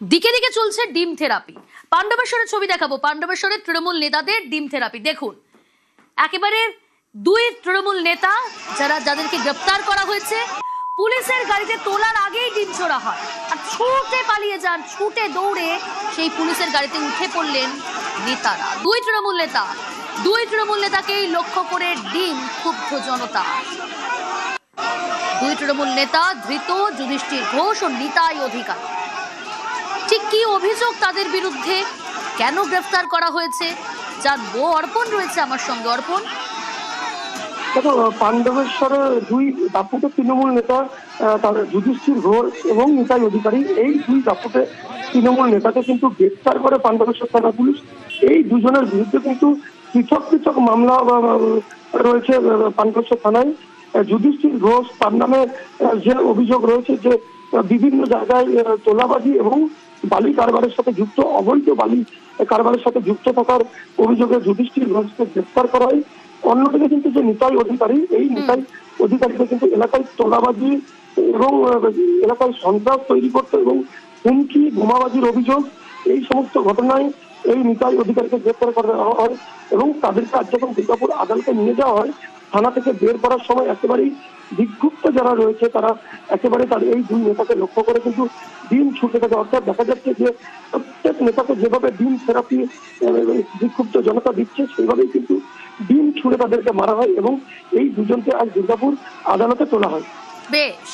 দিকে দিকে চলছে ডিম থেরাপি। পাণ্ডবেশ্বরের ছবি দেখাবো, পাণ্ডবেশ্বরের তৃণমূল নেতাদের ডিম থেরাপি দেখুন। একেবারে দুই তৃণমূল নেতা যাদেরকে গ্রেপ্তার করা হয়েছে, পুলিশের গাড়িতে তোলার আগেই ডিম ছোড়া হয় আর ছুটে পালিয়ে যান, ছুটে দৌড়ে সেই পুলিশের গাড়িতে উঠে পড়লেন নেতারা। দুই তৃণমূল নেতাকেই লক্ষ্য করে ডিম ক্ষুব্ধ জনতা। দুই তৃণমূল নেতা ধৃত যুধিষ্ঠির ঘোষ ও নিতাই অধিকারী। ঠিক কি অভিযোগ তাদের বিরুদ্ধে, কেন গ্রেফতার করা হয়েছে জানবো। অর্পণ রয়েছে আমার সঙ্গে। অর্পণ, দেখো, পাণ্ডবেশ্বরে দুই দাপুটে তৃণমূল নেতা তাদের যুধিষ্ঠির ঘোষ এবং নিতাই অধিকারী, এই দুই দাপুটে তৃণমূল নেতাকে কিন্তু গ্রেফতার করে পাণ্ডবেশ্বর থানা পুলিশ। এই দুজনের বিরুদ্ধে কিন্তু পৃথক পৃথক মামলা রয়েছে পাণ্ডবেশ্বর থানায়। যুধিষ্ঠির ঘোষ, তার নামে যে অভিযোগ রয়েছে যে বিভিন্ন জায়গায় তোলাবাজি এবং বালি কারবারের সাথে যুক্ত, অবৈধ বালি কারবারের সাথে যুক্ত থাকার অভিযোগে যুধিষ্ঠির ঘোষকে গ্রেফতার করা হয়। অন্যদিকে কিন্তু যে নিতাই অধিকারী, এই নিতাই অধিকারীকে কিন্তু এলাকায় তোলাবাজি এবং এলাকায় সন্ত্রাস তৈরি করতে এবং হুমকি বোমাবাজির অভিযোগ, এই সমস্ত ঘটনায় এই নিতাই অধিকারীকে গ্রেফতার করা হয় এবং তাদেরকে আজ যখন দুর্গাপুর আদালতে নিয়ে যাওয়া হয়, থানা থেকে বের করার সময় একেবারেই বিক্ষুব্ধ যারা রয়েছে তারা একেবারে তার এই দুই নেতাকে লক্ষ্য করে কিন্তু ডিম ছুটে থাকে। অর্থাৎ দেখা যাচ্ছে যে প্রত্যেক নেতাকে যেভাবে ডিম থেরাপি বিক্ষুব্ধ জনতা দিচ্ছে, সেইভাবেই কিন্তু ডিম ছুঁড়ে তাদেরকে মারা হয় এবং এই দুজনকে আজ দুর্গাপুর আদালতে তোলা হয়। বেশ।